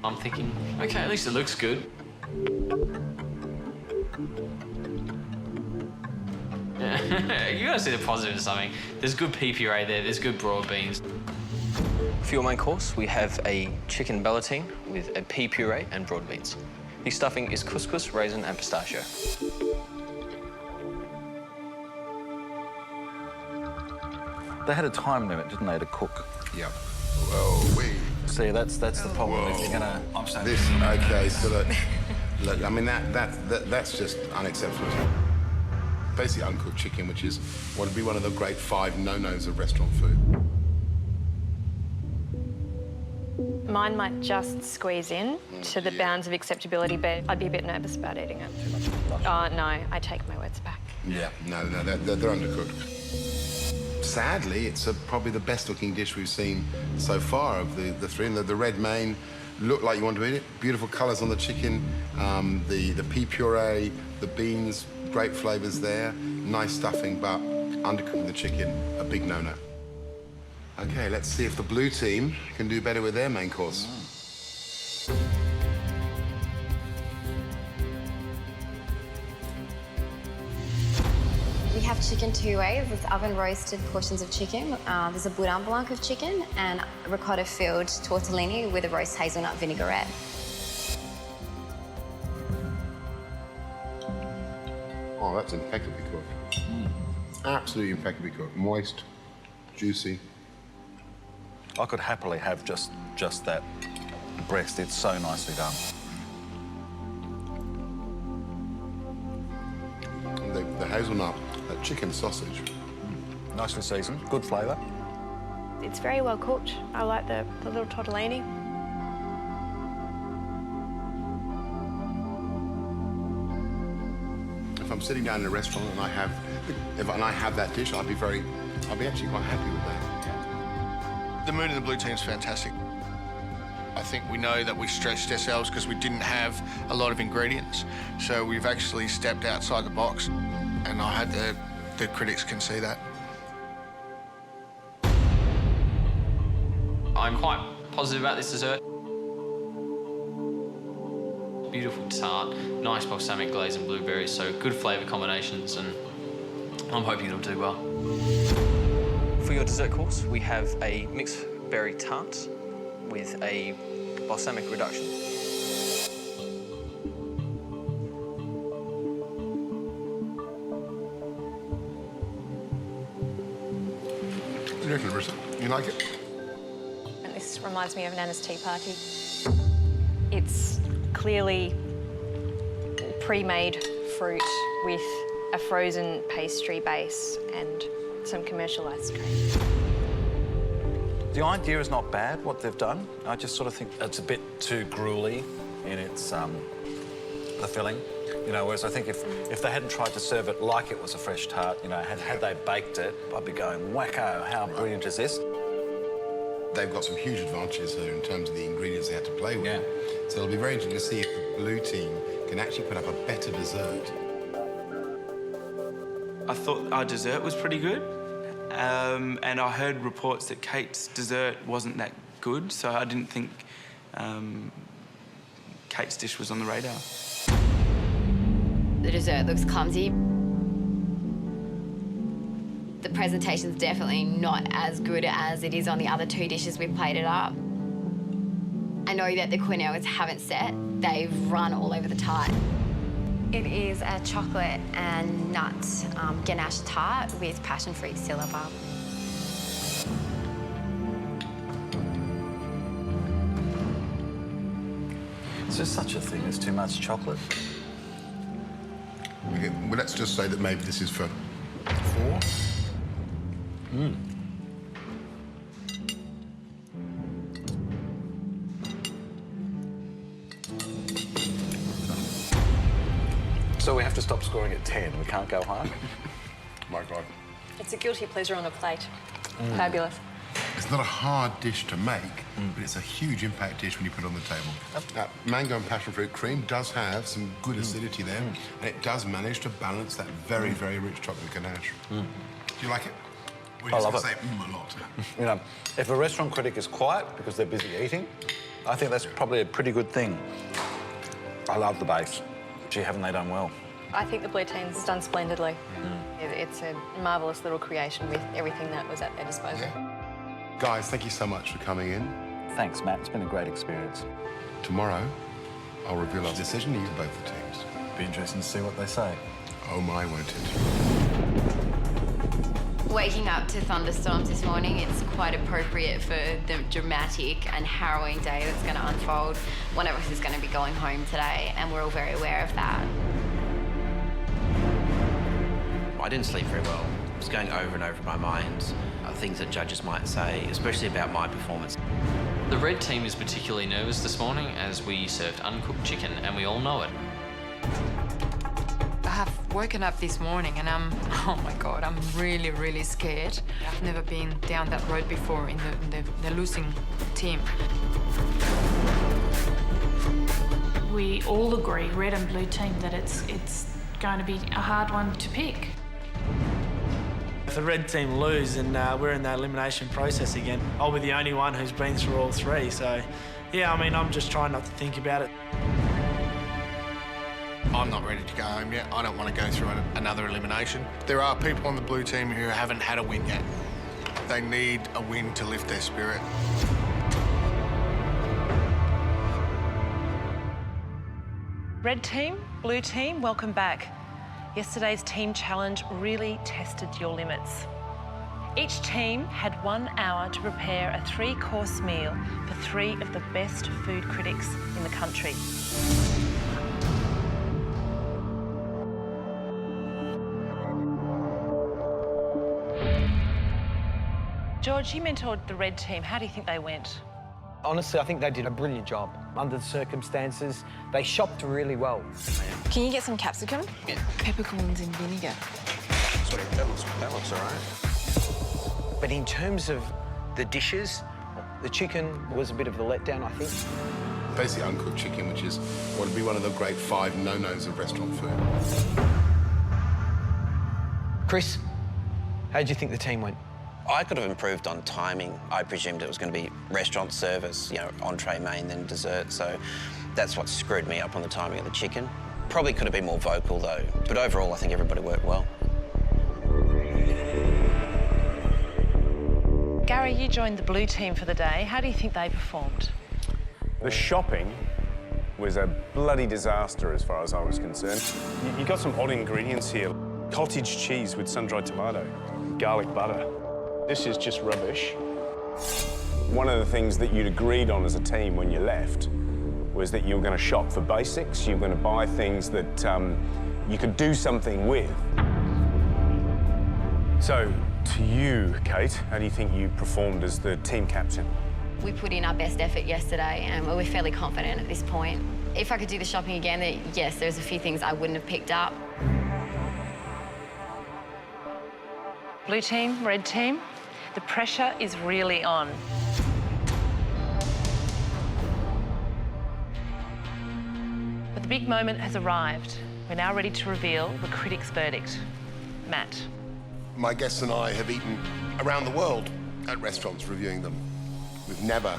I'm thinking, OK, at least it looks good. You gotta see the positive in something. There's good pea puree there, there's good broad beans. For your main course, we have a chicken ballantine with a pea puree and broad beans. The stuffing is couscous, raisin and pistachio. They had a time limit, didn't they, to cook? Yep. Whoa, wait. See, that's the problem. Whoa. If you're gonna... I'm saying this. Okay, so look, I mean, that's just unacceptable. Basically uncooked chicken, which is what would be one of the great 5 no-nos of restaurant food. Mine might just squeeze in to the bounds of acceptability, but I'd be a bit nervous about eating it. Oh, no, I take my words back. Yeah, no, they're undercooked. Sadly, it's probably the best-looking dish we've seen so far of the 3. And the red main looked like you want to eat it. Beautiful colours on the chicken, the pea puree, the beans, great flavours there. Nice stuffing, but undercooking the chicken, a big no-no. OK, let's see if the blue team can do better with their main course. We have chicken 2 ways. It's oven-roasted portions of chicken. There's a boudin blanc of chicken and ricotta-filled tortellini with a roast hazelnut vinaigrette. Oh, that's impeccably cooked. Absolutely impeccably cooked. Moist, juicy. I could happily have just that breast. It's so nicely done. And the hazelnut, that chicken sausage. Nicely seasoned, good flavour. It's very well cooked. I like the little tortellini. If I'm sitting down in a restaurant and I have that dish, I'll be actually quite happy with that. The mood in the blue team's fantastic. I think we know that we stretched ourselves because we didn't have a lot of ingredients. So we've actually stepped outside the box, and I hope the critics can see that. I'm quite positive about this dessert. Beautiful tart, nice balsamic glaze and blueberries, so good flavour combinations, and I'm hoping it'll do well. For your dessert course, we have a mixed berry tart with a balsamic reduction. What do you reckon, Larissa? You like it? And this reminds me of Nana's tea party. It's clearly pre-made fruit with a frozen pastry base and some commercial ice cream. The idea is not bad, what they've done. I just sort of think it's a bit too gruely in its, the filling. You know, whereas I think if they hadn't tried to serve it like it was a fresh tart, you know, had they baked it, I'd be going, wacko, how brilliant is this? They've got some huge advantages here in terms of the ingredients they had to play with. Yeah. So it'll be very interesting to see if the blue team can actually put up a better dessert. I thought our dessert was pretty good. And I heard reports that Kate's dessert wasn't that good, so I didn't think Kate's dish was on the radar. The dessert looks clumsy. The presentation's definitely not as good as it is on the other 2 dishes we've plated up. I know that the quenelles haven't set. They've run all over the tart. It is a chocolate and nut ganache tart with passionfruit syllabub. Is there such a thing as too much chocolate? Okay, well, let's just say that maybe this is for 4. So we have to stop scoring at 10. We can't go higher? My God. It's a guilty pleasure on a plate. Fabulous. It's not a hard dish to make, but it's a huge impact dish when you put it on the table. Mango and passionfruit cream does have some good acidity there, and it does manage to balance that very, very rich chocolate ganache. Do you like it? I love it. Say a lot. You know, if a restaurant critic is quiet because they're busy eating, I think that's probably a pretty good thing. I love the base. Gee, haven't they done well? I think the blue team's done splendidly. It's a marvellous little creation with everything that was at their disposal. Guys, thank you so much for coming in. Thanks, Matt. It's been a great experience. Tomorrow, I'll reveal our decision to use both the teams. Be interesting to see what they say. Oh my, won't it? Waking up to thunderstorms this morning, it's quite appropriate for the dramatic and harrowing day that's going to unfold. One of us is going to be going home today, and we're all very aware of that. I didn't sleep very well. It was going over and over my mind, things that judges might say, especially about my performance. The red team is particularly nervous this morning as we served uncooked chicken, and we all know it. I have woken up this morning and oh my God, I'm really, really scared. I've never been down that road before in the losing team. We all agree, red and blue team, that it's going to be a hard one to pick. If the red team lose and we're in the elimination process again, I'll be the only one who's been through all three. So, yeah, I mean, I'm just trying not to think about it. I'm not ready to go home yet. I don't want to go through another elimination. There are people on the blue team who haven't had a win yet. They need a win to lift their spirit. Red team, blue team, welcome back. Yesterday's team challenge really tested your limits. Each team had 1 hour to prepare a 3-course meal for 3 of the best food critics in the country. George, you mentored the red team. How do you think they went? Honestly, I think they did a brilliant job. Under the circumstances, they shopped really well. Can you get some capsicum? Yeah. Peppercorns in vinegar. Sorry, that looks all right. But in terms of the dishes, the chicken was a bit of a letdown, I think. Basically uncooked chicken, which is what would be one of the great 5 no-nos of restaurant food. Chris, how did you think the team went? I could have improved on timing. I presumed it was going to be restaurant service, you know, entree, main, then dessert. So that's what screwed me up on the timing of the chicken. Probably could have been more vocal, though. But overall, I think everybody worked well. Gary, you joined the blue team for the day. How do you think they performed? The shopping was a bloody disaster as far as I was concerned. You got some odd ingredients here. Cottage cheese with sun-dried tomato, garlic butter. This is just rubbish. One of the things that you'd agreed on as a team when you left was that you were going to shop for basics, you were going to buy things that you could do something with. So, to you, Kate, how do you think you performed as the team captain? We put in our best effort yesterday and we're fairly confident at this point. If I could do the shopping again, yes, there's a few things I wouldn't have picked up. Blue team, red team, the pressure is really on. But the big moment has arrived. We're now ready to reveal the critics' verdict. Matt. My guests and I have eaten around the world at restaurants reviewing them. We've never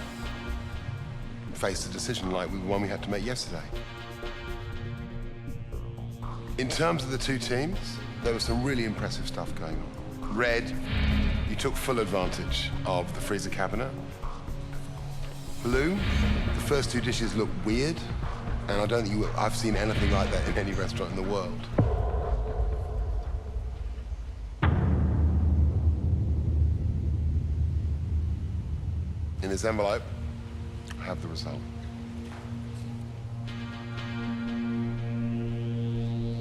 faced a decision like the one we had to make yesterday. In terms of the two teams, there was some really impressive stuff going on. Red, you took full advantage of the freezer cabinet. Blue, the first 2 dishes look weird, and I don't think I've seen anything like that in any restaurant in the world. In this envelope, I have the result.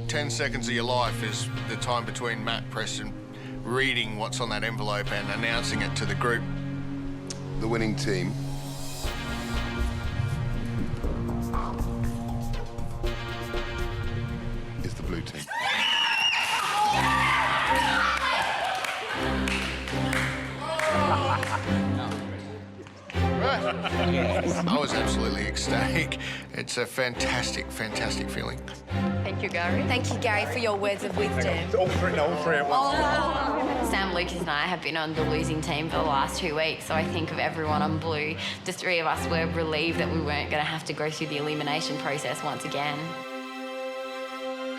10 seconds of your life is the time between Matt Preston reading what's on that envelope and announcing it to the group. The winning team is the blue team. I was absolutely ecstatic. It's a fantastic, fantastic feeling. Thank you, Gary. Thank you, Gary, for your words of wisdom. All three at once. Sam, Lucas and I have been on the losing team for the last 2 weeks, so I think of everyone on blue. The three of us were relieved that we weren't going to have to go through the elimination process once again.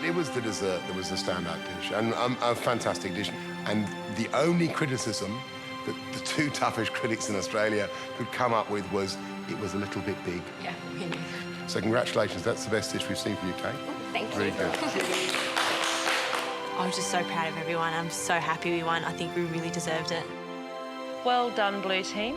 It was the dessert that was the standout dish, and a fantastic dish. And the only criticism that the two toughest critics in Australia could come up with was it was a little bit big. Yeah, we knew. So congratulations, that's the best dish we've seen from you, Kate. Thank you. Really good. I was just so proud of everyone. I'm so happy we won. I think we really deserved it. Well done, blue team.